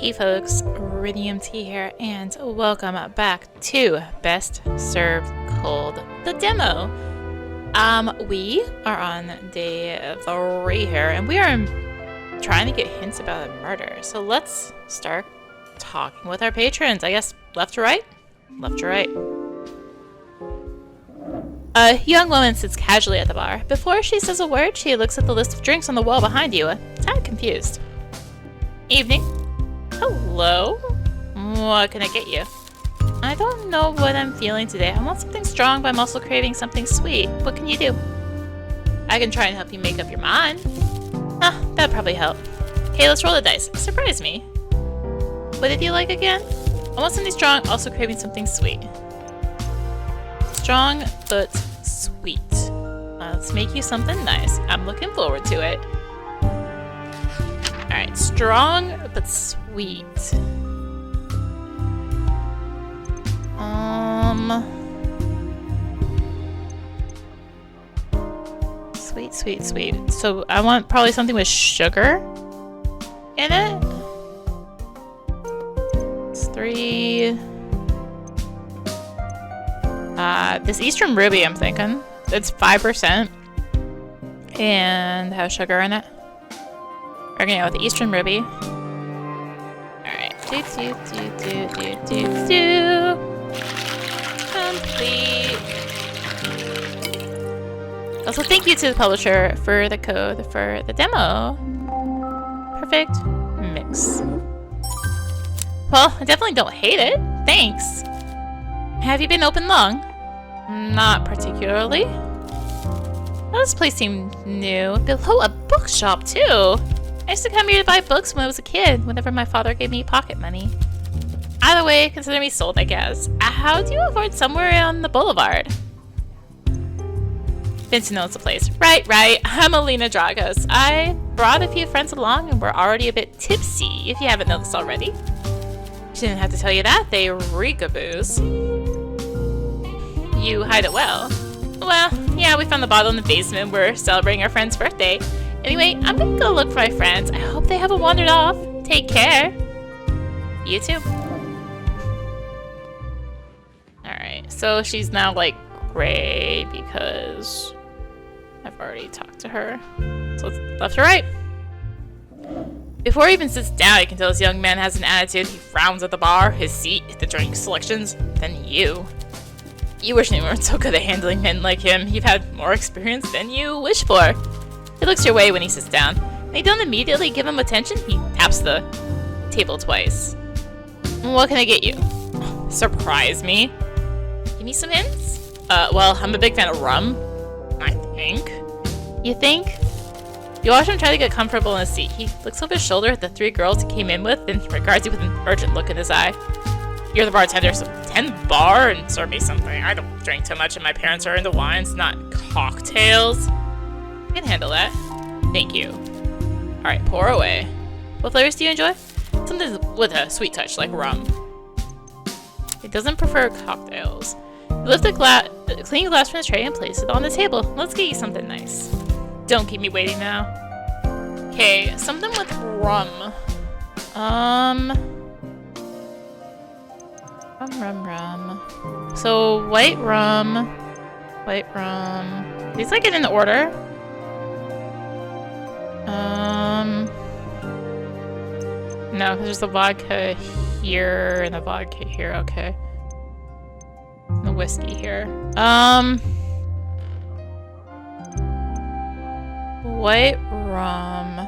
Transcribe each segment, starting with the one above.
Hey folks, rinimt here, and welcome back to Best Served Cold, the demo. We are on day 3 here, and we are trying to get hints about a murder. So let's start talking with our patrons. I guess left to right? Left to right. A young woman sits casually at the bar. Before she says a word, she looks at the list of drinks on the wall behind you, a tad confused. Evening. Hello? What can I get you? I don't know what I'm feeling today. I want something strong, but I'm also craving something sweet. What can you do? I can try and help you make up your mind. That'd probably help. Okay, let's roll the dice. Surprise me. What did you like again? I want something strong, also craving something sweet. Strong, but sweet. Let's make you something nice. I'm looking forward to it. Alright, strong, but sweet. Sweet. So I want probably something with sugar in it. It's 3. This Eastern Ruby, I'm thinking. It's 5% and has sugar in it. We're gonna go with the Eastern Ruby. Alright. Complete. Also, thank you to the publisher for the code for the demo. Perfect mix. Well, I definitely don't hate it. Thanks. Have you been open long? Not particularly. This place seemed new. Below a bookshop, too. I used to come here to buy books when I was a kid, whenever my father gave me pocket money. Either way, consider me sold, I guess. How do you afford somewhere on the boulevard? Vincent knows the place. Right. I'm Alina Dragos. I brought a few friends along and we're already a bit tipsy, if you haven't noticed already. She didn't have to tell you that. They reek of booze. You hide it well. Well, yeah, we found the bottle in the basement. We're celebrating our friend's birthday. Anyway, I'm gonna go look for my friends. I hope they haven't wandered off. Take care. You too. Alright, so she's now like gray because I've already talked to her. So it's left to right. Before he even sits down, you can tell this young man has an attitude. He frowns at the bar, his seat, the drink selections, then you. You wish you weren't so good at handling men like him. You've had more experience than you wish for. He looks your way when he sits down. And you don't immediately give him attention. He taps the table twice. What can I get you? Surprise me. Give me some hints? Well, I'm a big fan of rum. I think. You think? You watch him try to get comfortable in his seat. He looks over his shoulder at the 3 girls he came in with and regards you with an urgent look in his eye. You're the bartender, so tend the bar and serve me something. I don't drink too much and my parents are into wines, not cocktails. I can handle that. Thank you. Alright, pour away. What flavors do you enjoy? Something with a sweet touch, like rum. He doesn't prefer cocktails. You lift a clean glass from his tray and place it on the table. Let's get you something nice. Don't keep me waiting now. Okay, something with rum. Rum. So, white rum. These like it in order. No, because there's the vodka here and the vodka here, okay. And the whiskey here. White rum.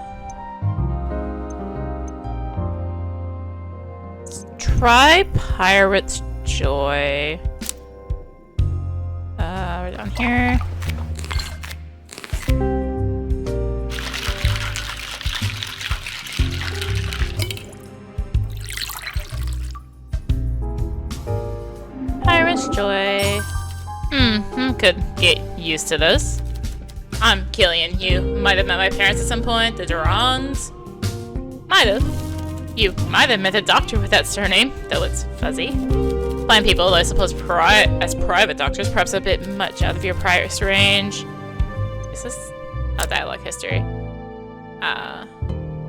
Let's try Pirate's Joy. We're down here. Pirate's Joy. Could get used to this. I'm Killian. You might have met my parents at some point, the Durans. Might have. You might have met a doctor with that surname, though it's fuzzy. Fine people, I suppose as private doctors, perhaps a bit much out of your prior's range. Is this a dialogue history?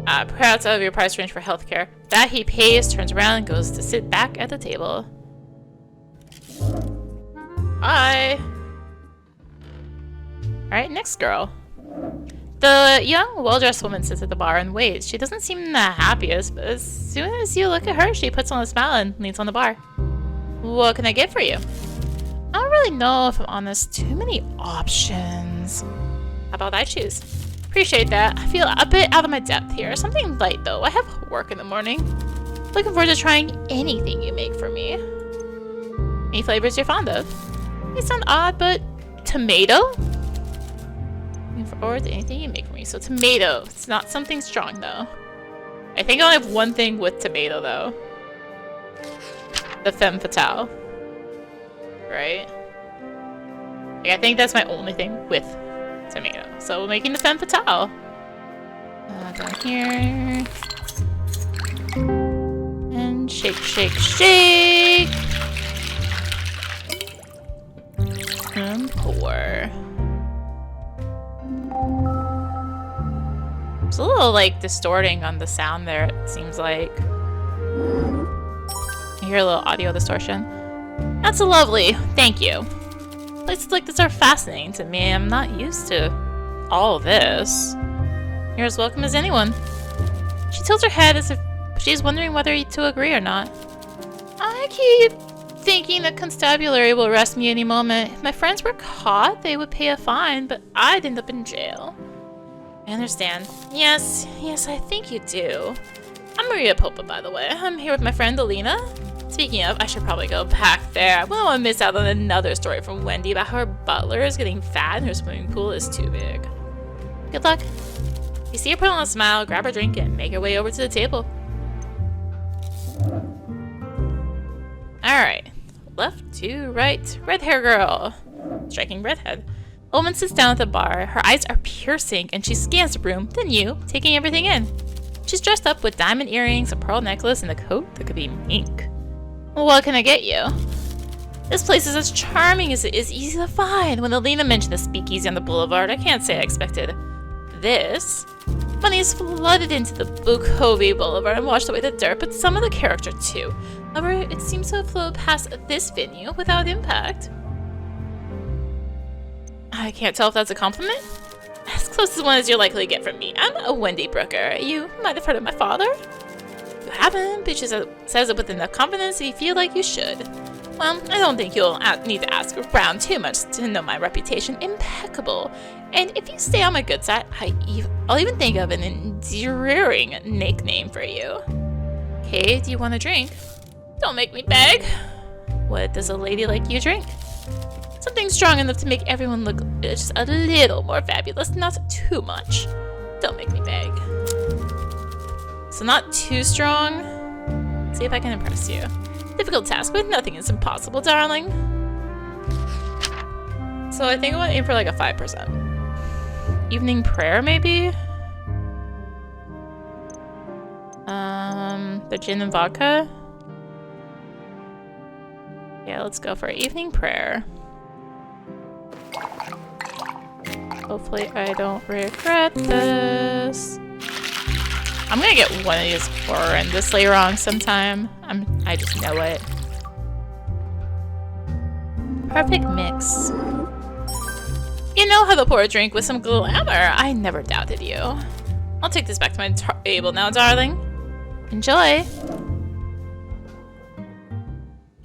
Perhaps out of your price range for healthcare. That he pays, turns around, and goes to sit back at the table. Bye. Alright, next girl. The young, well-dressed woman sits at the bar and waits. She doesn't seem the happiest, but as soon as you look at her, she puts on a smile and leans on the bar. What can I get for you? I don't really know if I'm honest. Too many options. How about I choose? Appreciate that. I feel a bit out of my depth here. Something light, though. I have work in the morning. Looking forward to trying anything you make for me. Any flavors you're fond of? They sound odd, but tomato? Looking forward to anything you make for me. So tomato. It's not something strong, though. I think I only have one thing with tomato, though. The femme fatale. Right? Like, I think that's my only thing with tomato. So we're making the femme fatale. Down here. And shake, shake, shake. And pour. It's a little like distorting on the sound there, it seems like. You hear a little audio distortion. That's lovely. Thank you. Places like this are fascinating to me. I'm not used to all this. You're as welcome as anyone. She tilts her head as if she's wondering whether to agree or not. I keep thinking the constabulary will arrest me any moment. If my friends were caught, they would pay a fine, but I'd end up in jail. I understand. Yes, I think you do. I'm Maria Popa, by the way. I'm here with my friend Alina. Speaking of, I should probably go back there. I wouldn't want to miss out on another story from Wendy about how her butler is getting fat and her swimming pool is too big. Good luck. You see her put on a smile, grab her drink, and make her way over to the table. Alright. Left to right. Red hair girl. Striking redhead. A woman sits down at the bar. Her eyes are piercing, and she scans the room, then you, taking everything in. She's dressed up with diamond earrings, a pearl necklace, and a coat that could be mink. What can I get you? This place is as charming as it is easy to find. When Alina mentioned the speakeasy on the boulevard, I can't say I expected this. Money is flooded into the Bukovi Boulevard and washed away the dirt, but some of the character too. However, it seems to have flowed past this venue without impact. I can't tell if that's a compliment. As close as one as you're likely to get from me. I'm a Wendy Brooker. You might have heard of my father. You haven't, but she says it with enough confidence that you feel like you should. Well, I don't think you'll need to ask around too much to know my reputation. Impeccable. And if you stay on my good side, I'll even think of an endearing nickname for you. Okay, do you want a drink? Don't make me beg. What does a lady like you drink? Something strong enough to make everyone look just a little more fabulous, not too much. Don't make me beg. So not too strong. Let's see if I can impress you. Difficult task, but nothing is impossible, darling. So I think I want to aim for like a 5%. Evening prayer, maybe? The gin and vodka? Yeah, let's go for evening prayer. Hopefully I don't regret this. I'm gonna get one of these horrendously wrong sometime. I just know it. Perfect mix. You know how to pour a drink with some glamour. I never doubted you. I'll take this back to my table now, darling. Enjoy.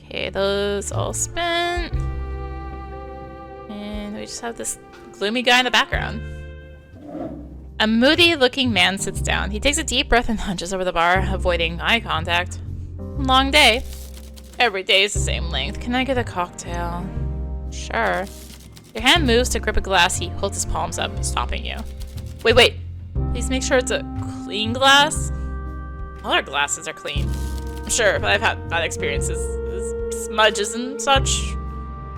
Okay, those all spent. And we just have this gloomy guy in the background. A moody-looking man sits down. He takes a deep breath and hunches over the bar, avoiding eye contact. Long day. Every day is the same length. Can I get a cocktail? Sure. Your hand moves to grip a glass. He holds his palms up, stopping you. Wait. Please make sure it's a clean glass. All our glasses are clean. I'm sure, but I've had bad experiences. Smudges and such.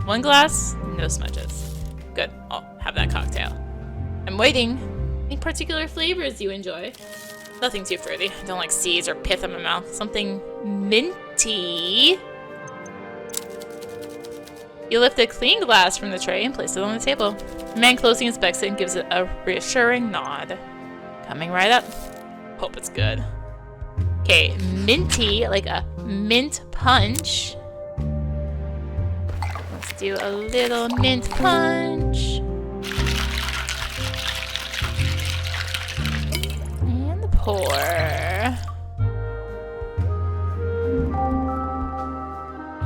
One glass, no smudges. Good, I'll have that cocktail. I'm waiting. Any particular flavors you enjoy? Nothing too fruity. I don't like seeds or pith in my mouth. Something minty. You lift a clean glass from the tray and place it on the table. The man closely inspects it and gives it a reassuring nod. Coming right up. Hope it's good. Okay, minty, like a mint punch. Let's do a little mint punch. And pour.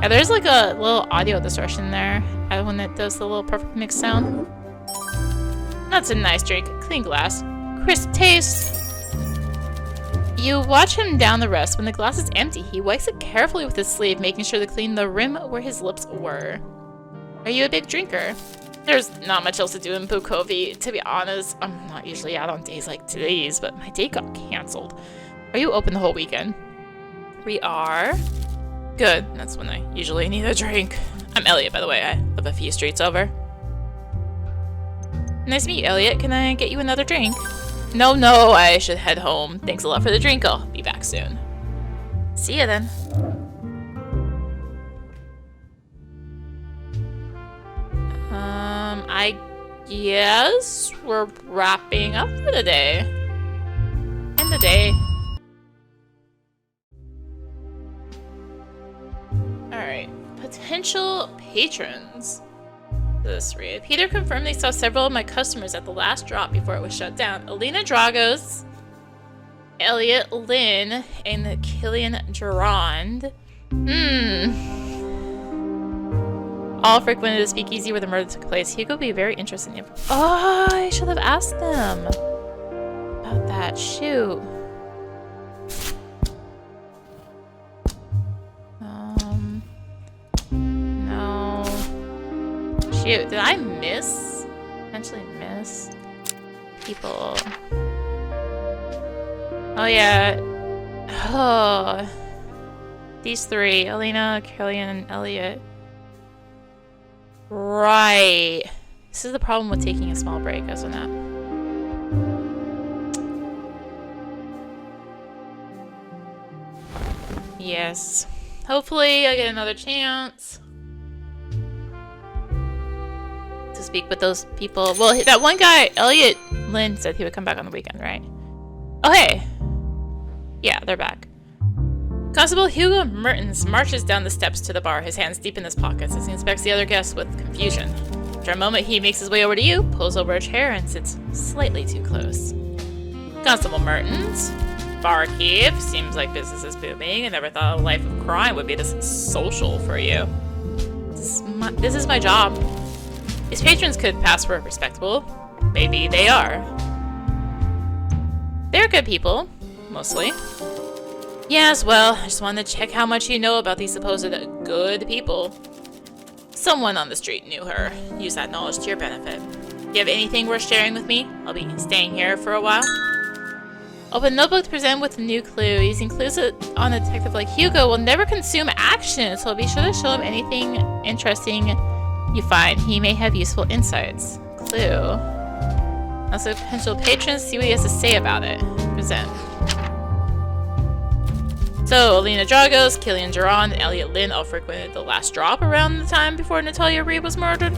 Yeah, there's like a little audio distortion there when it does the little perfect mix sound. That's a nice drink. Clean glass. Crisp taste. You watch him down the rest. When the glass is empty, he wipes it carefully with his sleeve, making sure to clean the rim where his lips were. Are you a big drinker? There's not much else to do in Bukovi. To be honest, I'm not usually out on days like today's, but my date got canceled. Are you open the whole weekend? We are. Good. That's when I usually need a drink. I'm Elliot, by the way. I live a few streets over. Nice to meet you, Elliot. Can I get you another drink? No, I should head home. Thanks a lot for the drink. I'll be back soon. See ya then. I guess we're wrapping up for the day. End the day. Alright. Potential patrons. This read. Peter confirmed they saw several of my customers at the last drop before it was shut down. Alina Dragos, Elliot Lynn, and Killian Durand. All frequented a speakeasy where the murder took place. Hugo would be very interested in it. Oh, I should have asked them about that. Shoot. No. Shoot, did I potentially miss people? Oh yeah. Oh. These three, Alina, Killian, and Elliot. Right. This is the problem with taking a small break, isn't it? Yes. Hopefully I get another chance to speak with those people. Well, that one guy, Elliot Lynn, said he would come back on the weekend, right? Oh, hey. Yeah, they're back. Constable Hugo Mertens marches down the steps to the bar, his hands deep in his pockets as he inspects the other guests with confusion. After a moment, he makes his way over to you, pulls over a chair, and sits slightly too close. Constable Mertens. Barkeep. Seems like business is booming. I never thought a life of crime would be this social for you. This is my job. These patrons could pass for respectable. Maybe they are. They're good people. Mostly. Yes, well, I just wanted to check how much you know about these supposed good people. Someone on the street knew her. Use that knowledge to your benefit. Do you have anything worth sharing with me? I'll be staying here for a while. Open notebook to present with a new clue. Using clues on a detective like Hugo will never consume action, so be sure to show him anything interesting you find. He may have useful insights. Clue. Also, potential patrons, see what he has to say about it. Present. So, Alina Dragos, Killian Durand, and Elliot Lynn all frequented the last drop around the time before Natalia Reed was murdered.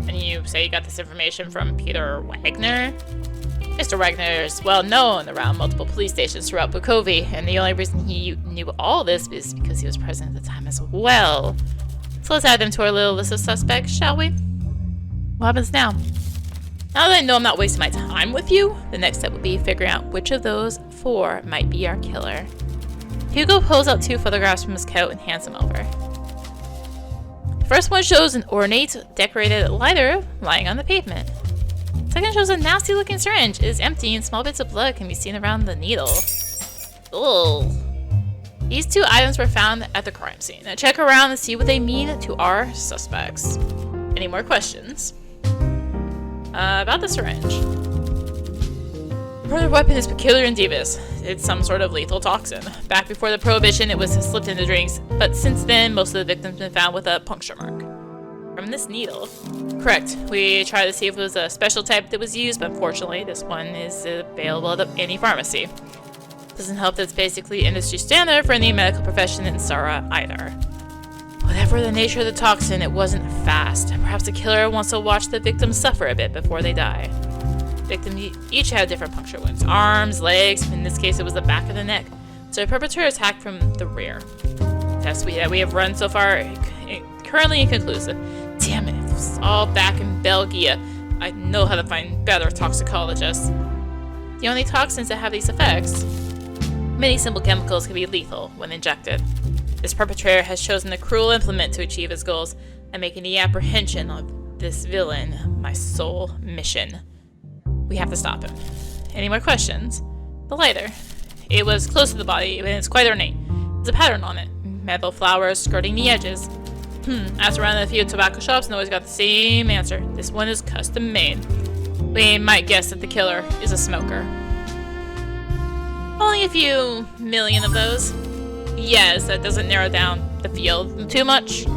And you say you got this information from Peter Wagner? Mr. Wagner is well known around multiple police stations throughout Bukovi, and the only reason he knew all this is because he was present at the time as well. So let's add them to our little list of suspects, shall we? What happens now? Now that I know I'm not wasting my time with you, the next step will be figuring out which of those four might be our killer. Hugo pulls out two photographs from his coat and hands them over. The first one shows an ornate, decorated lighter lying on the pavement. The second shows a nasty-looking syringe. It is empty and small bits of blood can be seen around the needle. Ugh. These two items were found at the crime scene. Now check around and see what they mean to our suspects. Any more questions? About the syringe. The murder weapon is peculiar and devious. It's some sort of lethal toxin. Back before the Prohibition, it was slipped into drinks, but since then, most of the victims have been found with a puncture mark. From this needle. Correct. We tried to see if it was a special type that was used, but unfortunately, this one is available at any pharmacy. Doesn't help that it's basically industry standard for any medical profession in Sara either. Whatever the nature of the toxin, it wasn't fast. Perhaps the killer wants to watch the victims suffer a bit before they die. victims each had different puncture wounds. Arms, legs, in this case it was the back of the neck. So the perpetrator attacked from the rear. The tests we have run so far, currently inconclusive. Damn it, it's all back in Belgium. I know how to find better toxicologists. The only toxins that have these effects, many simple chemicals can be lethal when injected. This perpetrator has chosen a cruel implement to achieve his goals, and making the apprehension of this villain my sole mission. We have to stop him. Any more questions? The lighter. It was close to the body, and it's quite ornate. There's a pattern on it. Metal flowers skirting the edges. Asked around a few tobacco shops and always got the same answer. This one is custom made. We might guess that the killer is a smoker. Only a few million of those. Yes, that doesn't narrow down the field too much.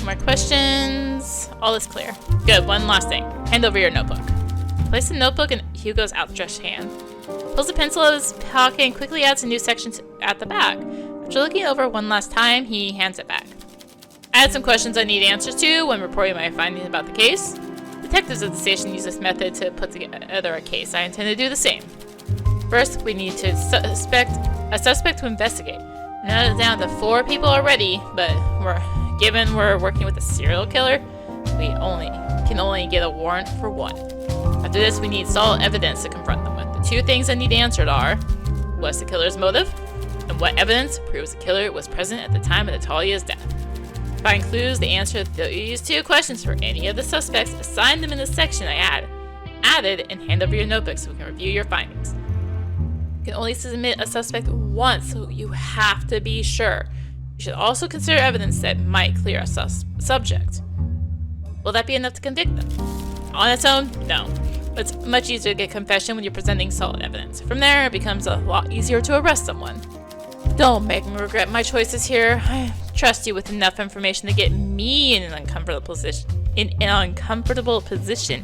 More questions? All is clear. Good, one last thing. Hand over your notebook. Place the notebook in Hugo's outstretched hand. Pulls the pencil out of his pocket and quickly adds a new section at the back. After looking over one last time, he hands it back. I had some questions I need answers to when reporting my findings about the case. Detectives at the station use this method to put together a case. I intend to do the same. First, we need to suspect to investigate. Now it's down to 4 people already, but given we're working with a serial killer, we can only get a warrant for 1. After this, we need solid evidence to confront them with. The 2 things I need answered are, what's the killer's motive? And what evidence proves the killer was present at the time of Natalia's death? Find clues to answer these 2 questions for any of the suspects, assign them in the section I added, and hand over your notebook so we can review your findings. You can only submit a suspect once, so you have to be sure. You should also consider evidence that might clear a subject. Will that be enough to convict them? On its own, no. It's much easier to get confession when you're presenting solid evidence. From there, it becomes a lot easier to arrest someone. Don't make me regret my choices here. I trust you with enough information to get me in an uncomfortable position.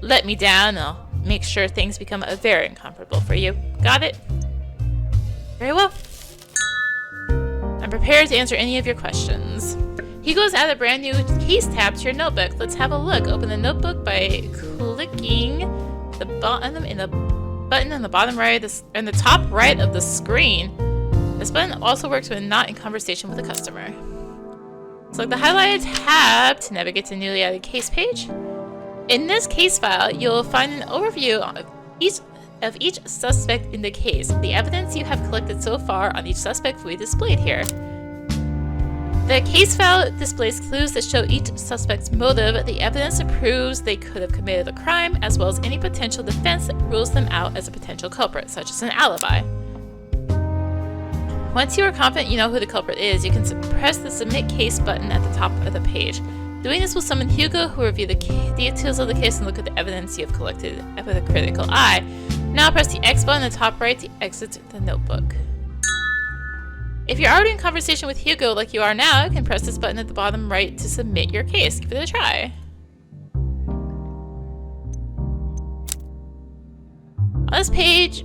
Let me down, and I'll make sure things become very uncomfortable for you. Got it? Very well. I'm prepared to answer any of your questions. Hugo's added a brand new case tab to your notebook. Let's have a look. Open the notebook by clicking the button on the bottom right and the top right of the screen. This button also works when not in conversation with a customer. Select the highlighted tab to navigate to the newly added case page. In this case file, you'll find an overview of each suspect in the case. The evidence you have collected so far on each suspect will be displayed here. The case file displays clues that show each suspect's motive, the evidence that proves they could have committed a crime, as well as any potential defense that rules them out as a potential culprit, such as an alibi. Once you are confident you know who the culprit is, you can press the Submit Case button at the top of the page. Doing this will summon Hugo, who will review the details of the case and look at the evidence you have collected with a critical eye. Now press the X button on the top right to exit the notebook. If you're already in conversation with Hugo like you are now, you can press this button at the bottom right to submit your case. Give it a try. On this page,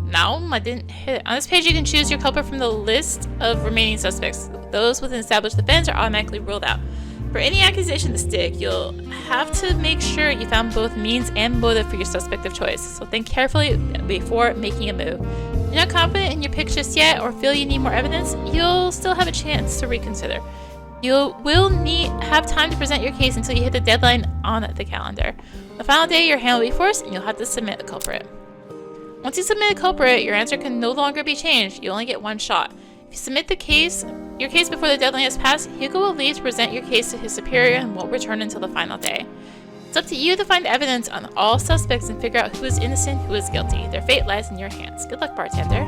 no, I didn't hit it. On this page, you can choose your culprit from the list of remaining suspects. Those with an established defense are automatically ruled out. For any accusation to stick, you'll have to make sure you found both means and motive for your suspect of choice. So think carefully before making a move. If you're not confident in your pitch just yet, or feel you need more evidence, you'll still have a chance to reconsider. You will have time to present your case until you hit the deadline on the calendar. The final day, your hand will be forced, and you'll have to submit a culprit. Once you submit a culprit, your answer can no longer be changed. You only get 1 shot. If you submit your case before the deadline has passed, Hugo will leave to present your case to his superior and won't return until the final day. It's up to you to find evidence on all suspects and figure out who is innocent, who is guilty. Their fate lies in your hands. Good luck, bartender.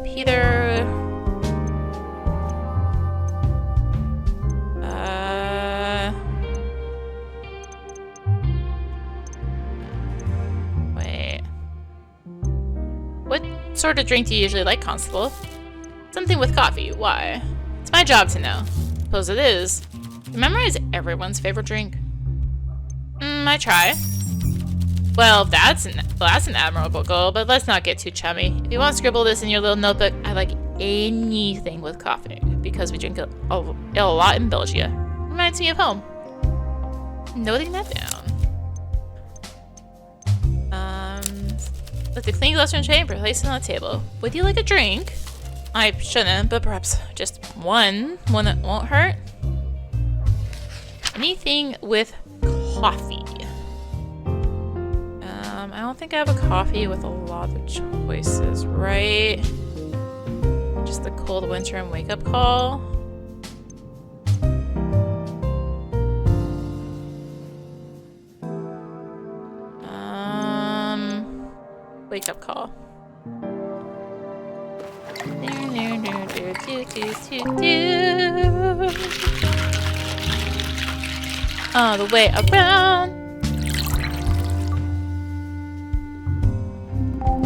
Peter... Wait. What sort of drink do you usually like, Constable? Something with coffee. Why? It's my job to know. Suppose it is. You memorize everyone's favorite drink? I try. Well, that's an admirable goal, but let's not get too chummy. If you want to scribble this in your little notebook, I'd like anything with coffee because we drink it a lot in Belgium. Reminds me of home. Noting that down. With the clean glycerin tray and place it on the table. Would you like a drink? I shouldn't, but perhaps just one that won't hurt. Anything with coffee. I don't think I have a coffee with a lot of choices, right? Just the cold winter and wake up call. Wake up call. All the way around.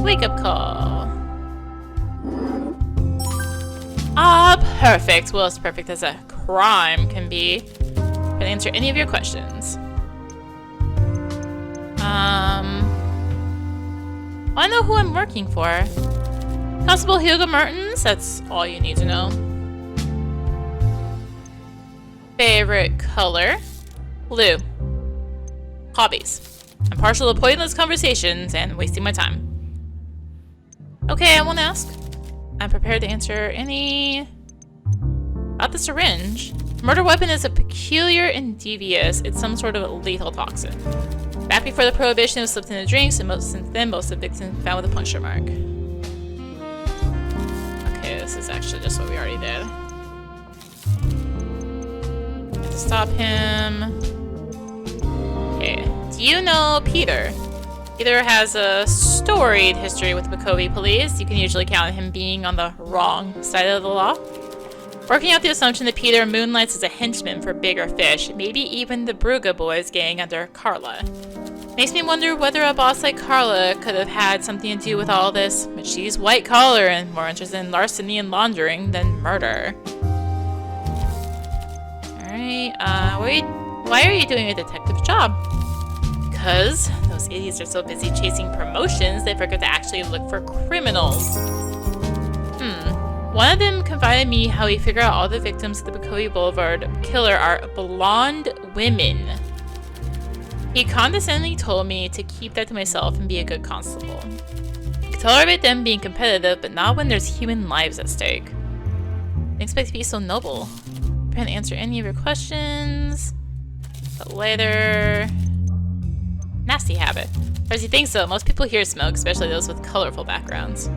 Wake up call. Ah, perfect. Well, as perfect as a crime can be. Can answer any of your questions. I know who I'm working for. Constable Hugo Mertens, that's all you need to know. Favorite color? Blue. Hobbies. I'm partial to pointless conversations and wasting my time. Okay, I won't ask. I'm prepared to answer any... About the syringe. Murder weapon is a peculiar and devious. It's some sort of lethal toxin. Back before the prohibition, it was slipped into drinks, and since then, most of the victims found with a puncture mark. Okay, this is actually just what we already did. Have to stop him. Okay, do you know Peter? Peter has a storied history with the Bakovi police. You can usually count on him being on the wrong side of the law. Working out the assumption that Peter moonlights as a henchman for bigger fish, maybe even the Brugge boys gang under Carla. Makes me wonder whether a boss like Carla could have had something to do with all this, but she's white collar and more interested in larceny and laundering than murder. Alright, why are you doing a detective job? Because those idiots are so busy chasing promotions, they forget to actually look for criminals. One of them confided me how he figured out all the victims of the Bakovi Boulevard killer are blonde women. He condescendingly told me to keep that to myself and be a good constable. I can tolerate them being competitive, but not when there's human lives at stake. I didn't expect to be so noble. I'm trying to answer any of your questions. But later... Nasty habit. Or does he think so? Most people here smoke, especially those with colorful backgrounds.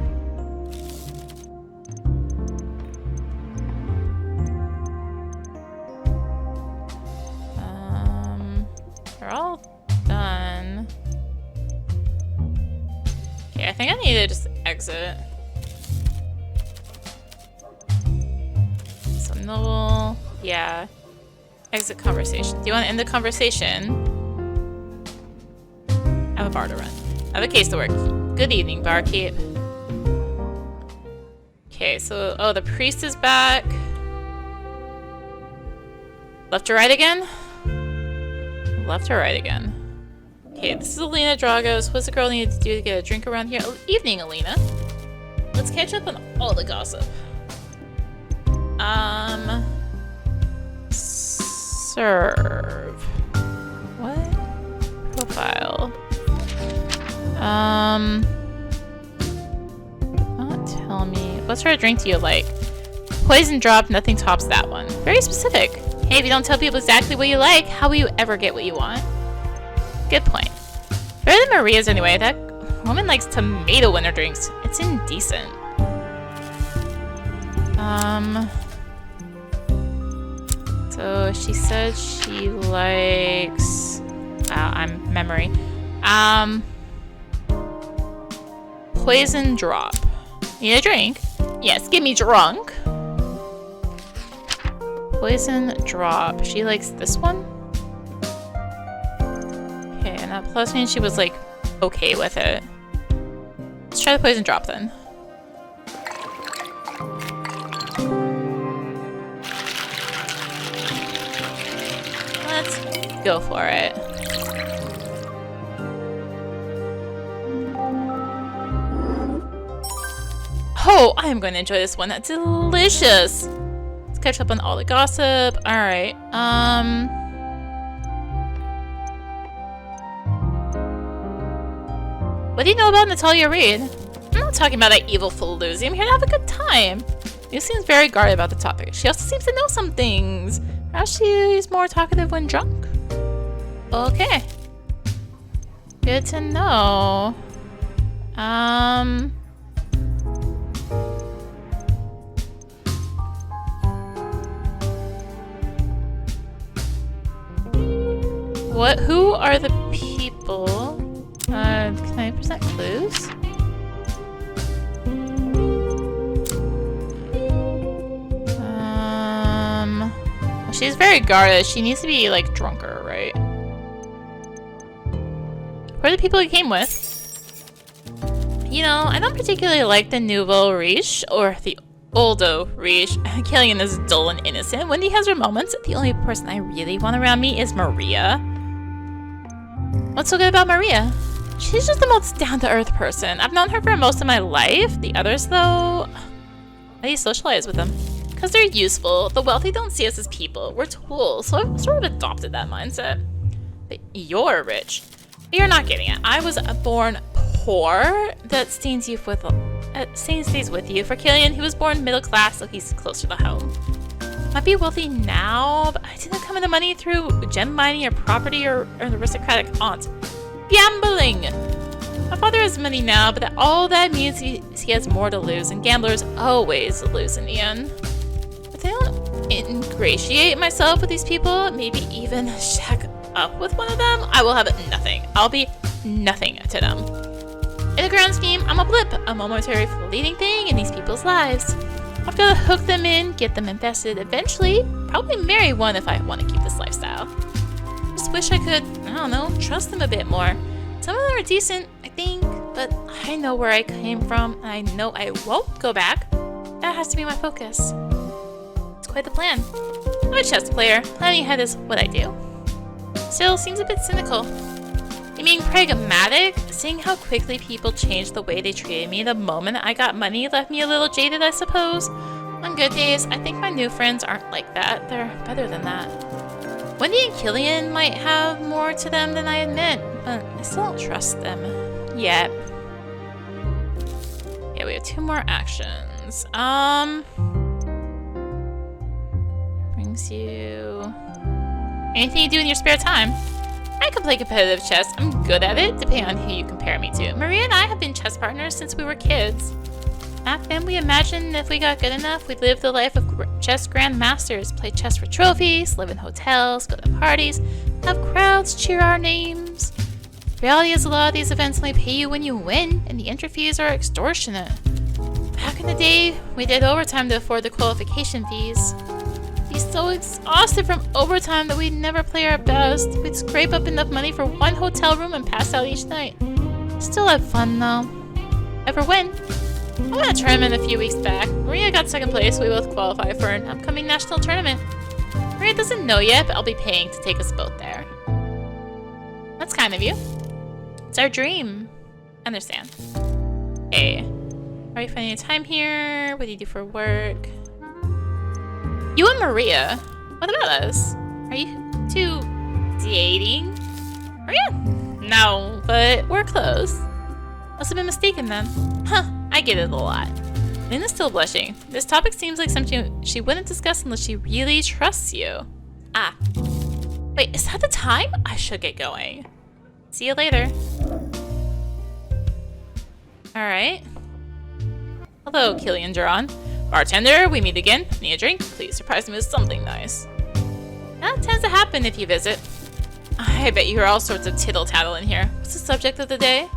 We're all done. Okay, I think I need to just exit. So noble, yeah. Exit conversation. Do you want to end the conversation? I have a bar to run. I have a case to work. Good evening, barkeep. Okay, so the priest is back. Left to right again? Left or right again? Okay, this is Alina Dragos. What's the girl need to do to get a drink around here? Oh, evening, Alina. Let's catch up on all the gossip. Serve. What? Profile. Not tell me. What sort of drink do you like? Poison drop, nothing tops that one. Very specific. Hey, if you don't tell people exactly what you like, how will you ever get what you want? Good point. Better than Maria's anyway. That woman likes tomato in her drinks. It's indecent. So she said she likes... I'm memory. Poison drop. Need a drink? Yes, get me drunk. Poison drop. She likes this one? Okay, and that plus means she was like okay with it. Let's try the poison drop then. Let's go for it. Oh, I am going to enjoy this one. That's delicious. Let's catch up on all the gossip. Alright, what do you know about Natalia Reid? I'm not talking about that evil Faloozy. I'm here to have a good time. You seems very guarded about the topic. She also seems to know some things. Perhaps she's more talkative when drunk. Okay. Good to know. Who are the people? Can I present clues? She's very guarded. She needs to be, like, drunker, right? Who are the people he came with? You know, I don't particularly like the nouveau riche, or the oldo riche. Killian is dull and innocent. Wendy has her moments. The only person I really want around me is Maria. What's so good about Maria? She's just the most down-to-earth person. I've known her for most of my life. The others, though, how do you socialize with them? Because they're useful. The wealthy don't see us as people. We're tools. So I've sort of adopted that mindset. But you're rich. But you're not getting it. I was born poor. That stays with you. For Killian, he was born middle class, so he's closer to home. Might be wealthy now, but I didn't come into money through gem mining or property or an aristocratic aunt. Gambling! My father has money now, but all that means he has more to lose, and gamblers always lose in the end. If I don't ingratiate myself with these people, maybe even shack up with one of them, I will have nothing. I'll be nothing to them. In the grand scheme, I'm a blip, a momentary fleeting thing in these people's lives. I've got to hook them in, get them invested, eventually probably marry one if I want to keep this lifestyle. Just wish I could, I don't know, trust them a bit more. Some of them are decent, I think, but I know where I came from, and I know I won't go back. That has to be my focus. It's quite the plan. I'm a chess player. Planning ahead is what I do. Still, seems a bit cynical. You mean pragmatic? Seeing how quickly people changed the way they treated me the moment I got money left me a little jaded, I suppose. On good days, I think my new friends aren't like that. They're better than that. Wendy and Killian might have more to them than I admit, but I still don't trust them yet. Yeah, we have 2 more actions. Brings you... Anything you do in your spare time? I can play competitive chess. I'm good at it, depending on who you compare me to. Maria and I have been chess partners since we were kids. Back then, we imagined if we got good enough, we'd live the life of chess grandmasters, play chess for trophies, live in hotels, go to parties, have crowds cheer our names. Reality is a lot of these events only pay you when you win, and the entry fees are extortionate. Back in the day, we did overtime to afford the qualification fees. Be so exhausted from overtime that we'd never play our best. We'd scrape up enough money for 1 hotel room and pass out each night. Still have fun though. Ever win? I won a tournament a few weeks back. Maria got 2nd place. We both qualify for an upcoming national tournament. Maria doesn't know yet, but I'll be paying to take us both there. That's kind of you. It's our dream. Understand. Hey. Are you finding time here? What do you do for work? You and Maria? What about us? Are you 2 dating? Maria? No, but we're close. Must have been mistaken then. Huh, I get it a lot. Lena's still blushing. This topic seems like something she wouldn't discuss unless she really trusts you. Ah. Wait, is that the time? I should get going. See you later. Alright. Hello, Killian Duran. Bartender, we meet again. Need a drink? Please surprise me with something nice. That tends to happen if you visit. I bet you hear all sorts of tittle-tattle in here. What's the subject of the day?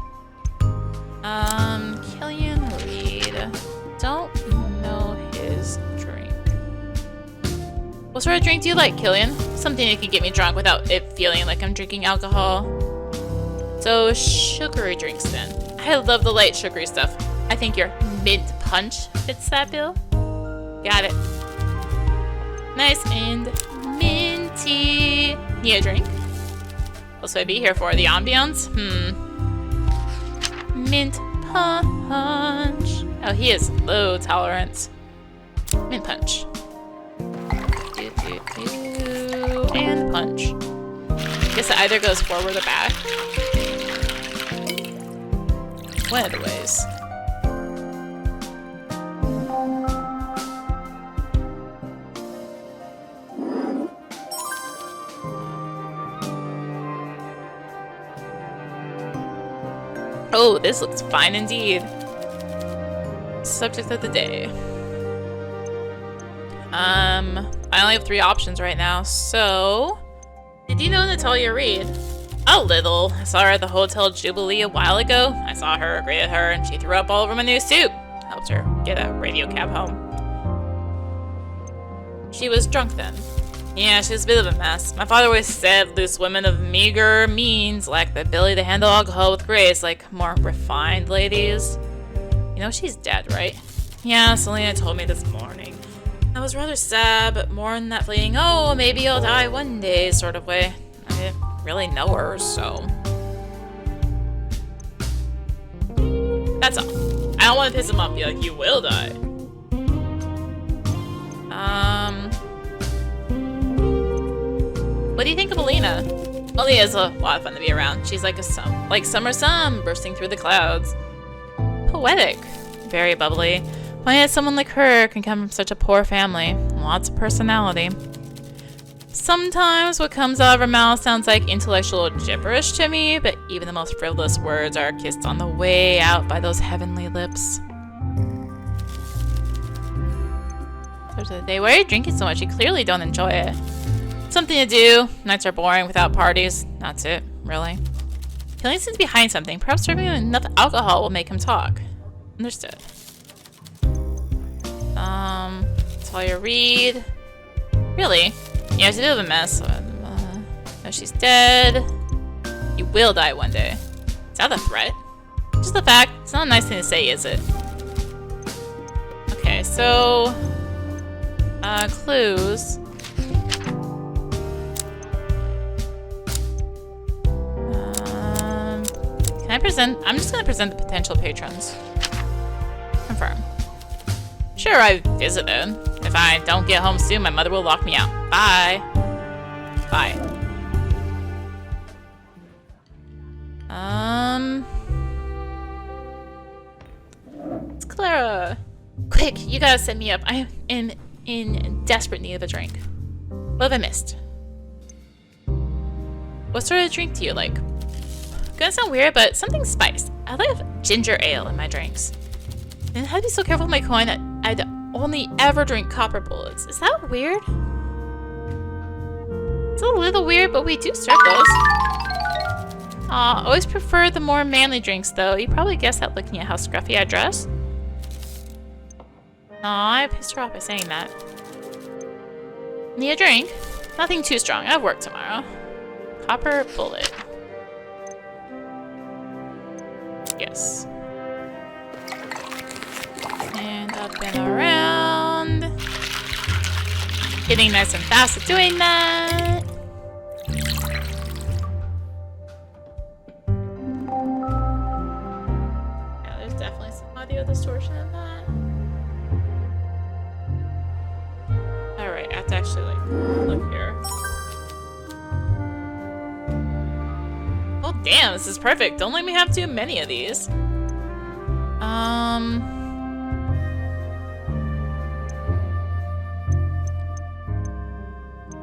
Killian Reid. Don't know his drink. What sort of drink do you like, Killian? Something that can get me drunk without it feeling like I'm drinking alcohol. So, sugary drinks then. I love the light sugary stuff. I think your mint punch fits that bill. Got it. Nice and minty. Need a drink? What's I be here for? The ambiance? Mint punch. Oh, he is low tolerance. Mint punch. And punch. Guess it either goes forward or back. One of the ways. Oh, this looks fine indeed. Subject of the day. I only have 3 options right now, so... Did you know Natalia Reed? A little. I saw her at the Hotel Jubilee a while ago. I saw her, greeted her, and she threw up all over my new suit. Helped her get a radio cab home. She was drunk then. Yeah, she was a bit of a mess. My father always said loose women of meager means lack the ability to handle alcohol with grace, like more refined ladies. You know she's dead, right? Yeah, Selena told me this morning. I was rather sad, but more in that fleeting, oh, maybe I'll die one day sort of way. I didn't really know her, so... That's all. I don't want to piss him off and be like, you will die. What do you think of Alina? Alina's a lot of fun to be around. She's like summer sun bursting through the clouds. Poetic. Very bubbly. Why that someone like her can come from such a poor family. Lots of personality. Sometimes what comes out of her mouth sounds like intellectual gibberish to me, but even the most frivolous words are kissed on the way out by those heavenly lips. Thursday day. Why are you drinking so much? You clearly don't enjoy it. Something to do. Nights are boring without parties. That's it, really. He only seems to be hiding something. Perhaps serving him enough alcohol will make him talk. Understood. Talia Reed. Really? Yeah, she's a bit of a mess. No, she's dead. You will die one day. Is that a threat? Just a fact. It's not a nice thing to say, is it? Okay, so... clues. Can I present? I'm just gonna present the potential patrons. Confirm. Sure, I visited. If I don't get home soon, my mother will lock me out. Bye. Bye. It's Clara. Quick, you gotta set me up. I am in desperate need of a drink. What have I missed? What sort of drink do you like? Gonna sound weird, but something spiced. I like ginger ale in my drinks. And I had to be so careful with my coin that I'd only ever drink copper bullets. Is that weird? It's a little weird, but we do serve those. Aw, always prefer the more manly drinks, though. You probably guessed that looking at how scruffy I dress. Aw, I pissed her off by saying that. Need a drink? Nothing too strong. I have work tomorrow. Copper bullet. Yes. And up and around. Getting nice and fast at doing that. Yeah, there's definitely some audio distortion in that. Alright, I have to actually like look here. Oh damn, this is perfect. Don't let me have too many of these.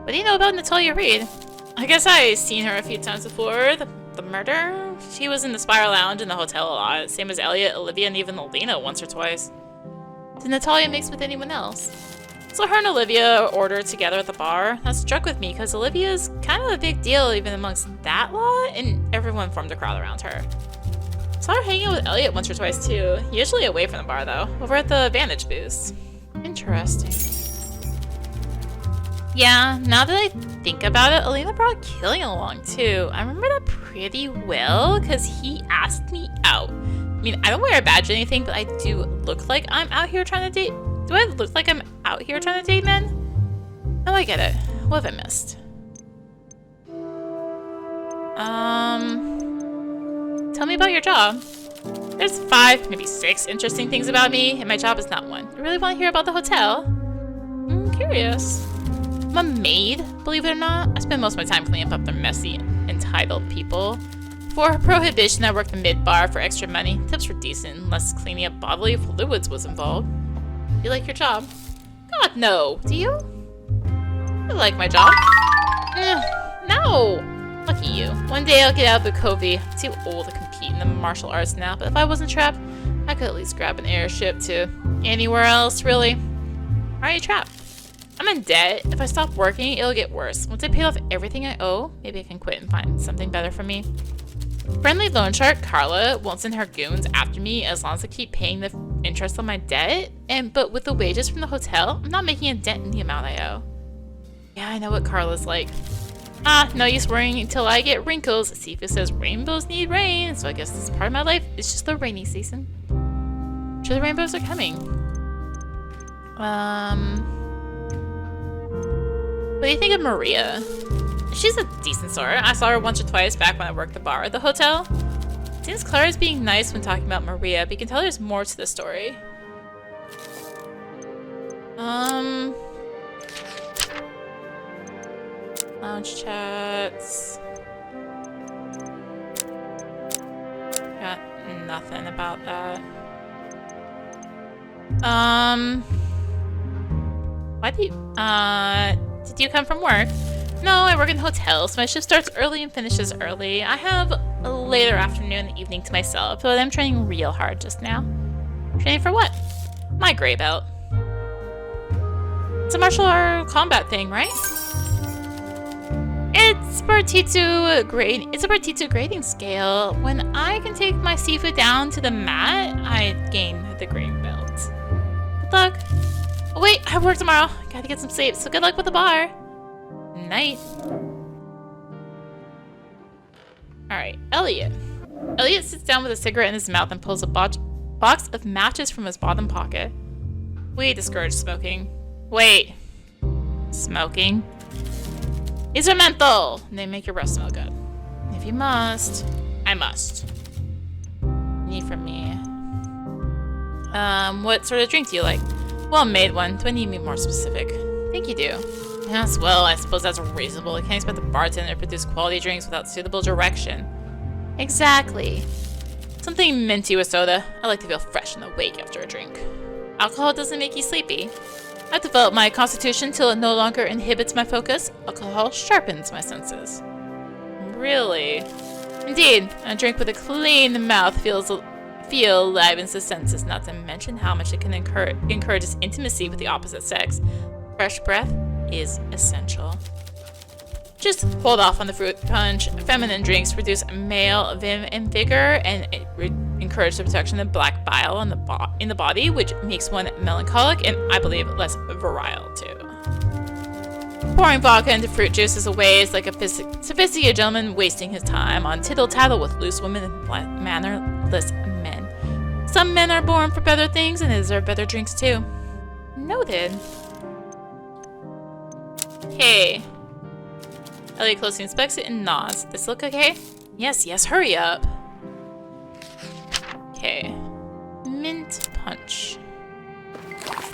What do you know about Natalia Reed? I guess I've seen her a few times before. The murder? She was in the Spiral Lounge in the hotel a lot. Same as Elliot, Olivia, and even Alina once or twice. Did Natalia mix with anyone else? So her and Olivia ordered together at the bar. That struck with me because Olivia's kind of a big deal even amongst that lot, and everyone formed a crowd around her. Saw her hanging out with Elliot once or twice too. Usually away from the bar though, over at the Vantage booth. Interesting. Yeah, now that I think about it, Alina brought Killian along too. I remember that pretty well because he asked me out. I mean, I don't wear a badge or anything, but I do look like I'm out here trying to date. Do I look like I'm out here trying to date men? Oh, I get it. What have I missed? Tell me about your job. There's 5, maybe 6 interesting things about me, and my job is not one. You really want to hear about the hotel? I'm curious. I'm a maid, believe it or not. I spend most of my time cleaning up the messy, entitled people. For Prohibition, I worked the mid-bar for extra money. Tips were decent, unless cleaning up bodily fluids was involved. You like your job? God, no. Do you? I like my job. No. Lucky you. One day I'll get out of the covey. I'm too old to compete in the martial arts now, but if I wasn't trapped, I could at least grab an airship to anywhere else, really. Why are you trapped? I'm in debt. If I stop working, it'll get worse. Once I pay off everything I owe, maybe I can quit and find something better for me. Friendly loan shark Carla won't send her goons after me as long as I keep paying the interest on my debt. But with the wages from the hotel, I'm not making a dent in the amount I owe. Yeah, I know what Carla's like. No use worrying until I get wrinkles. Sifu says rainbows need rain, so I guess this part of my life is just the rainy season. I'm sure the rainbows are coming. What do you think of Maria? She's a decent sort. I saw her once or twice back when I worked the bar at the hotel. Seems Clara's being nice when talking about Maria, but you can tell there's more to the story. Lounge chats. Got nothing about that. Why do you, did you come from work? No, I work in hotels, so my shift starts early and finishes early. I have a later afternoon and evening to myself, but I'm training real hard just now. Training for what? My gray belt. It's a martial art combat thing, right? It's a Bartitsu grading scale. When I can take my Sifu down to the mat, I gain the green belt. Good luck. Oh wait, I work tomorrow. Gotta get some sleep, so good luck with the bar. Night. Alright, Elliot. Elliot sits down with a cigarette in his mouth and pulls a box of matches from his bottom pocket. We discourage smoking. Wait. Smoking? These are menthol! They make your breath smell good. If you must. I must. Need from me. What sort of drink do you like? Well-made one. Do I need to be more specific? I think you do. Yes, well, I suppose that's reasonable. I can't expect the bartender to produce quality drinks without suitable direction. Exactly. Something minty with soda. I like to feel fresh and awake after a drink. Alcohol doesn't make you sleepy. I've developed my constitution till it no longer inhibits my focus. Alcohol sharpens my senses. Really? Indeed, a drink with a clean mouth livens the senses, not to mention how much it can encourages intimacy with the opposite sex. Fresh breath is essential. Just hold off on the fruit punch. Feminine drinks reduce male vim and vigor and encourage the production of black bile in the body, which makes one melancholic and, I believe, less virile too. Pouring vodka into fruit juice is a waste, like a sophisticated gentleman wasting his time on tittle-tattle with loose women and mannerless men. Some men are born for better things and they deserve better drinks too. Noted. Okay. Elliot closely inspects it and nods. This look okay? Yes, hurry up. Okay. Mint punch.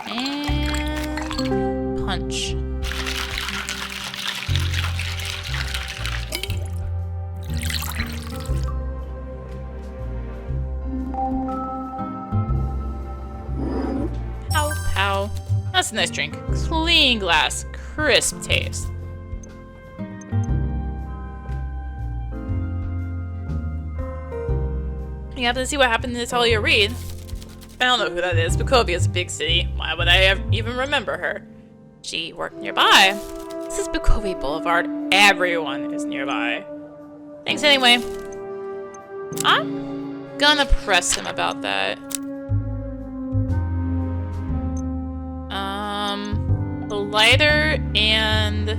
And punch. Pow, pow. That's a nice drink. Clean glass, crisp taste. You have to see what happened to Talia Reid. I don't know who that is. Bukovia is a big city. Why would I even remember her? She worked nearby. This is Bukovia Boulevard. Everyone is nearby. Thanks anyway. I'm gonna press him about that. The lighter and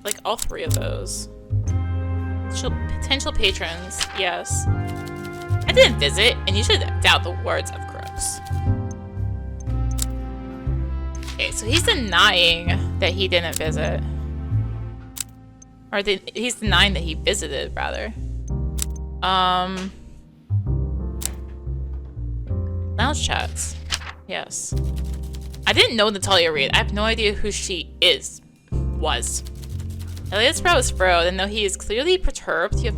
like all three of those. Potential patrons, yes. I didn't visit, and you should doubt the words of Gross. Okay, so he's denying that he didn't visit. Or he's denying that he visited, rather. Lounge chats. Yes. I didn't know Natalia Reid. I have no idea who she was. Elliot Sprout is Fro, and though he is clearly perturbed, you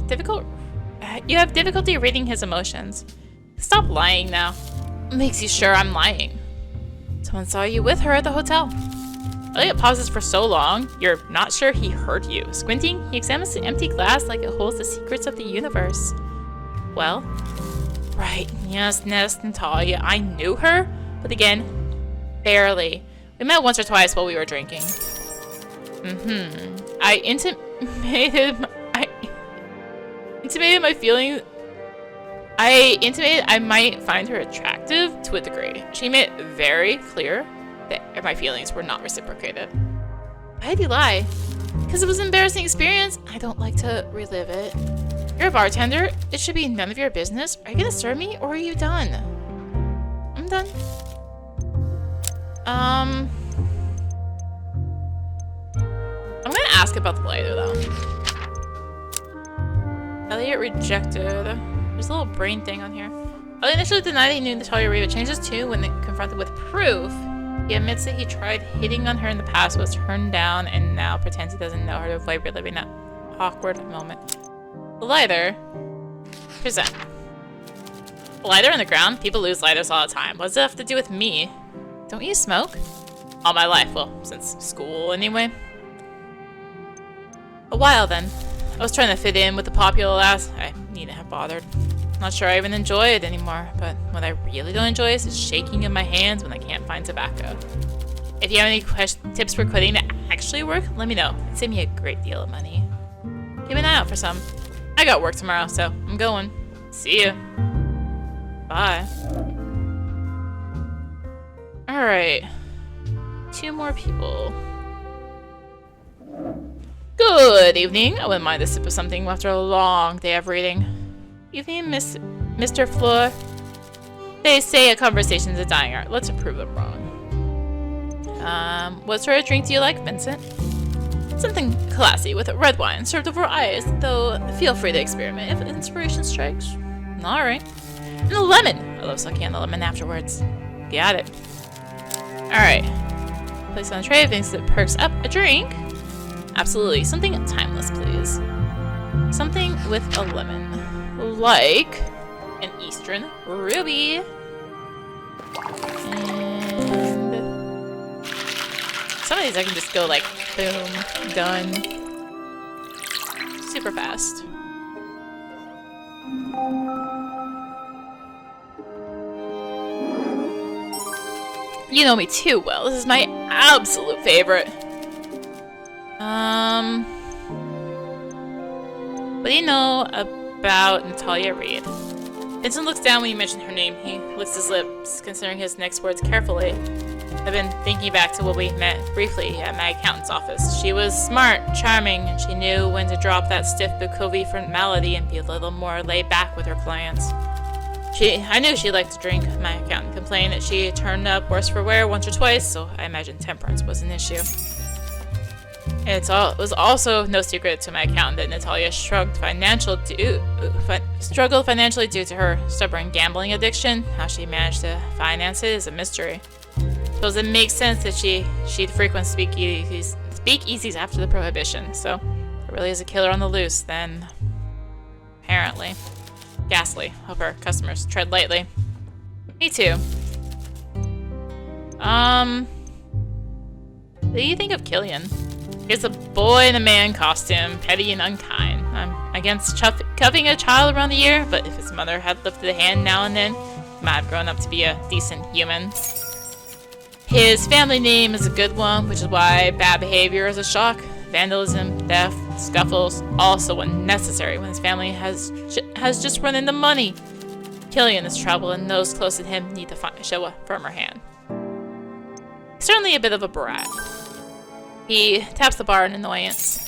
have difficulty reading his emotions. Stop lying now. What makes you sure I'm lying? Someone saw you with her at the hotel. Elliot pauses for so long, you're not sure he heard you. Squinting, he examines the empty glass like it holds the secrets of the universe. Well? Right, yes, Natalia, I knew her, but again, barely. We met once or twice while we were drinking. I intimated my feelings. I intimated I might find her attractive to a degree. She made it very clear that my feelings were not reciprocated. Why'd you lie? Because it was an embarrassing experience. I don't like to relive it. You're a bartender. It should be none of your business. Are you gonna serve me or are you done? I'm done. I'm gonna ask about the lighter though. Elliot rejected. There's a little brain thing on here. Elliot initially denied he knew Natalia Reid, but changed his tune when confronted with proof. He admits that he tried hitting on her in the past, was turned down, and now pretends he doesn't know her to avoid reliving that awkward moment. The lighter. Present. A lighter on the ground? People lose lighters all the time. What does it have to do with me? Don't you smoke? All my life. Well, since school anyway. A while then. I was trying to fit in with the popular lass. I needn't have bothered. Not sure I even enjoy it anymore, but what I really don't enjoy is shaking in my hands when I can't find tobacco. If you have any tips for quitting that actually work, let me know. It'd save me a great deal of money. Keep an eye out for some. I got work tomorrow, so I'm going. See ya. Bye. Alright. 2 more people. Good evening. I wouldn't mind a sip of something after a long day of reading. Evening, Mr. Fleur. They say a conversation's a dying art. Let's prove them wrong. What sort of drink do you like, Vincent? Something classy with red wine served over ice, though feel free to experiment if inspiration strikes. Alright. And a lemon! I love sucking on the lemon afterwards. Got it. Alright. Place on the tray, Vincent perks up a drink. Absolutely. Something timeless, please. Something with a lemon. Like an Eastern Ruby. And some of these I can just go like, boom, done. Super fast. You know me too well. This is my absolute favorite. What do you know about Natalia Reid? Vincent looks down when you mention her name. He licks his lips, considering his next words carefully. I've been thinking back to when we met briefly at my accountant's office. She was smart, charming, and she knew when to drop that stiff Bukovi formality and be a little more laid back with her clients. I knew she liked to drink. My accountant complained that she turned up worse for wear once or twice, so I imagined temperance was an issue. It was also no secret to my accountant that Natalia struggled financially due to her stubborn gambling addiction. How she managed to finance it is a mystery. Suppose it makes sense that she'd frequent speakeasies after the prohibition. So, if there really is a killer on the loose, then apparently. Ghastly. Hope her customers tread lightly. Me too. What do you think of Killian? He's a boy in a man costume, petty and unkind. I'm against cuffing a child around the ear, but if his mother had lifted a hand now and then, he might have grown up to be a decent human. His family name is a good one, which is why bad behavior is a shock. Vandalism, theft, scuffles, also unnecessary when his family has just run into money. Killian is trouble, and those close to him need to show a firmer hand. Certainly a bit of a brat. He taps the bar in annoyance.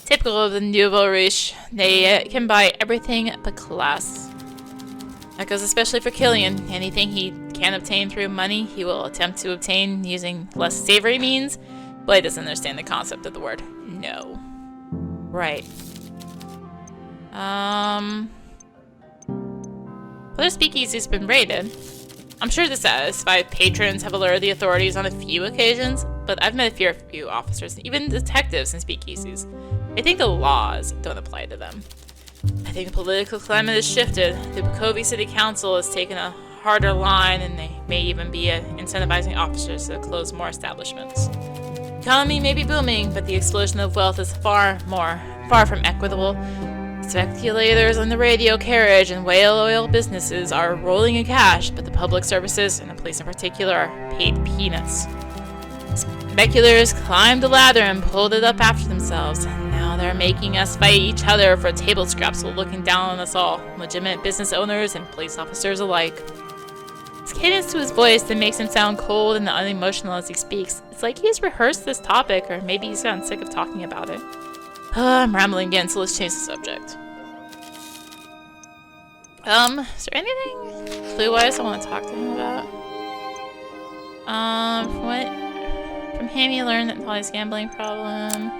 Typical of the nouveau riche, they can buy everything but class. That goes especially for Killian. Anything he can't obtain through money, he will attempt to obtain using less savory means, but he doesn't understand the concept of the word no. Right. Other speakeasies have been raided. I'm sure the satisfied patrons have alerted the authorities on a few occasions, but I've met a few officers, even detectives in speakeasies. They think the laws don't apply to them. I think the political climate has shifted. The Bukovi City Council has taken a harder line, and they may even be incentivizing officers to close more establishments. The economy may be booming, but the explosion of wealth is far from equitable. Speculators on the radio carriage and whale oil businesses are rolling in cash, but the public services, and the police in particular, are paid peanuts. Speculators climbed the ladder and pulled it up after themselves. Now they're making us fight each other for table scraps while looking down on us all, legitimate business owners and police officers alike. There's cadence to his voice that makes him sound cold and unemotional as he speaks. It's like he's rehearsed this topic, or maybe he's gotten sick of talking about it. I'm rambling again, so let's change the subject. Is there anything clue-wise I want to talk to him about? From him you learned that Polly's gambling problem.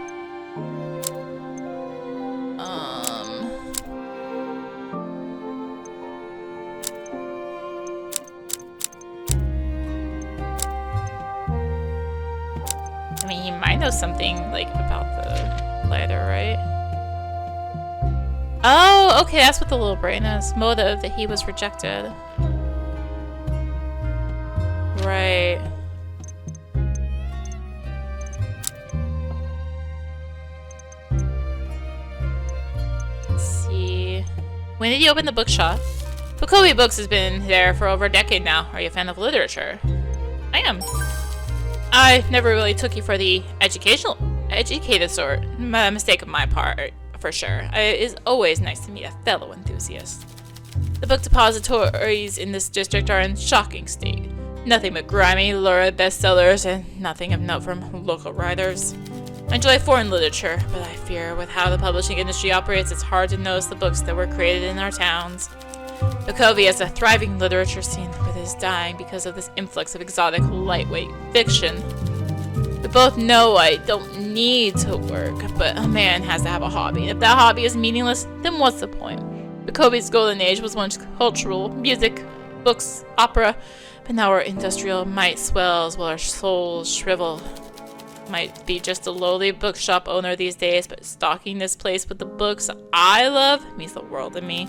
I mean, he might know something, like, about the ladder, right? Oh, okay, that's what the little brain is. Motive that he was rejected. Right. Let's see. When did you open the bookshop? Bukovi Books has been there for over a decade now. Are you a fan of literature? I am. I never really took you for the educated sort. A mistake of my part, for sure. It is always nice to meet a fellow enthusiast. The book depositories in this district are in shocking state. Nothing but grimy, lurid bestsellers and nothing of note from local writers. I enjoy foreign literature, but I fear with how the publishing industry operates, it's hard to notice the books that were created in our towns. Bukovi has a thriving literature scene, but it is dying because of this influx of exotic, lightweight fiction. We both know I don't need to work, but a man has to have a hobby. If that hobby is meaningless, then what's the point? Bukovi's golden age was once cultural, music, books, opera, but now our industrial might swells while our souls shrivel. Might be just a lowly bookshop owner these days, but stocking this place with the books I love means the world to me.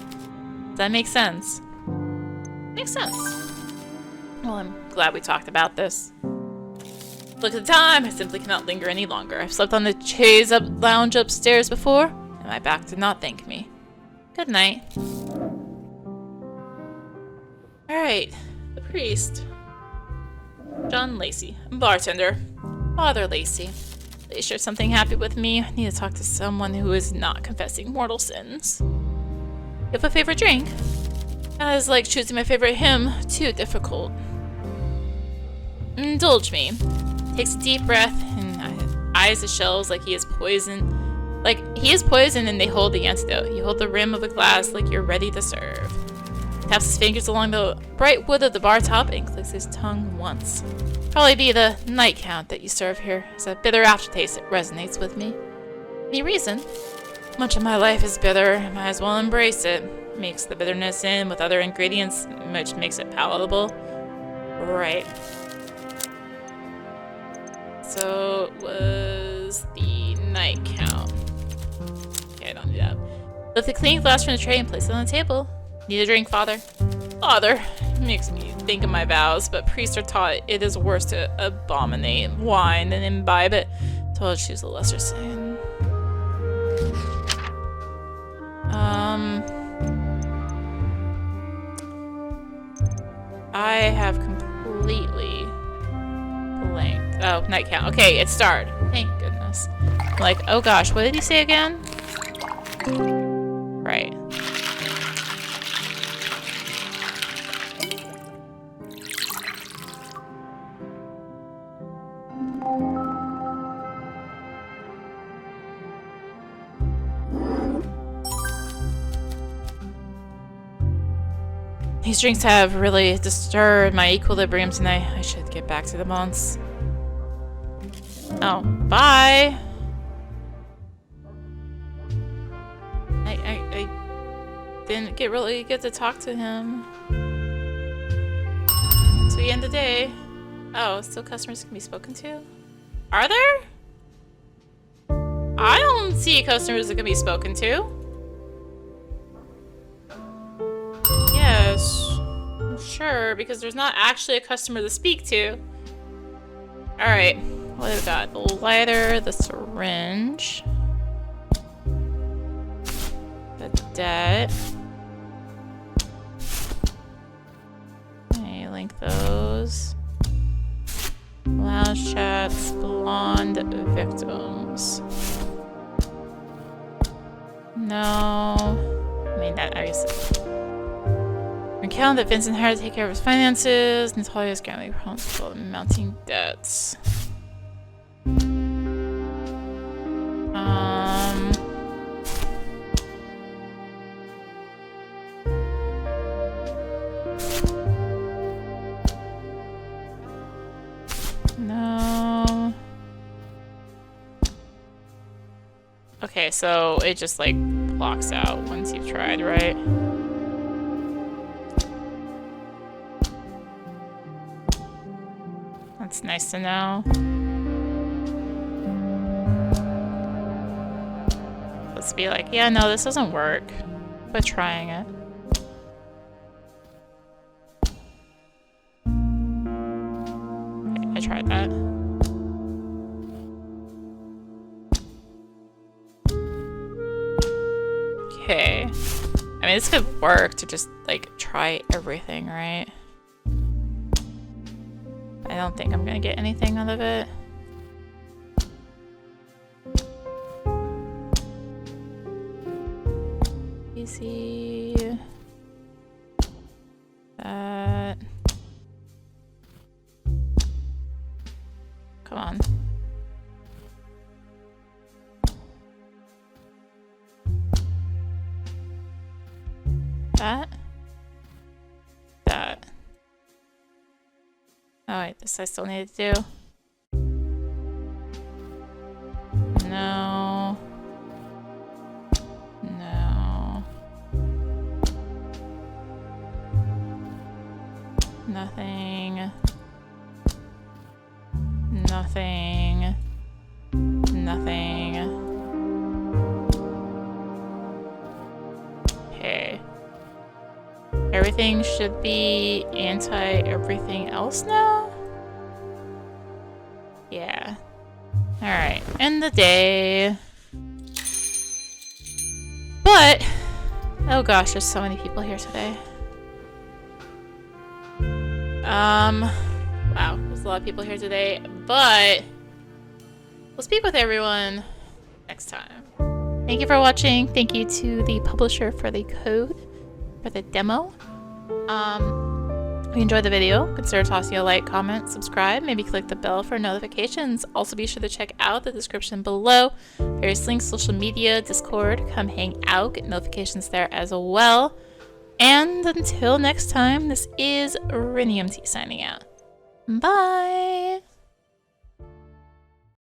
Does that make sense? Makes sense. Well, I'm glad we talked about this. Look at the time. I simply cannot linger any longer. I've slept on the chaise lounge upstairs before, and my back did not thank me. Good night. Alright. The priest. John Lacey. Bartender. Father Lacey. They share something happy with me. I need to talk to someone who is not confessing mortal sins. You have a favorite drink? That is like choosing my favorite hymn. Too difficult. Indulge me. Takes a deep breath and eyes the shelves like he is poison. Like he is poison and they hold the antidote. You hold the rim of a glass like you're ready to serve. Taps his fingers along the bright wood of the bar top and clicks his tongue once. Probably be the night count that you serve here. It's a bitter aftertaste that resonates with me. Any reason? Much of my life is bitter. I might as well embrace it. Mix the bitterness in with other ingredients, which makes it palatable. Right. So it was the night count. Okay, I don't do that. Lift the clean glass from the tray and place it on the table. Need a drink, Father? Father, makes me think of my vows, but priests are taught it is worse to abominate wine than imbibe it. So I'll choose the lesser sin. I have completely blanked. Oh, night count. Okay, it started. Thank goodness. I'm like, oh gosh, what did he say again? Right. These drinks have really disturbed my equilibrium tonight. I should get back to the monks. Oh, bye! I didn't really get to talk to him. So we end the day. Oh, still customers can be spoken to? Are there? I don't see customers that can be spoken to. Yes. Sure, because there's not actually a customer to speak to. Alright. What have we got? The lighter, the syringe. The debt. Okay, link those. Lounge chats, blonde victims. No. I mean, that obviously. Recount that Vincent hired to take care of his finances. Natalia's currently responsible for mounting debts. No. Okay, so it just like blocks out once you've tried, right? That's nice to know. Let's be like, yeah, no, this doesn't work. But trying it. Okay, I tried that. Okay. I mean, this could work to just, like, try everything, right? I don't think I'm gonna get anything out of it. Easy. That. Come on. That. That. Oh wait, this I still need to do. No. No. Nothing. Nothing. Nothing. Okay. Everything should be anti-everything else now? Yeah. Alright, end the day. But, oh gosh, there's so many people here today. Wow, there's a lot of people here today, but we'll speak with everyone next time. Thank you for watching. Thank you to the publisher for the code for the demo. If you enjoyed the video, consider tossing a like, comment, subscribe, maybe click the bell for notifications. Also be sure to check out the description below. Various links, social media, Discord, come hang out, get notifications there as well. And until next time, this is rinimt signing out. Bye!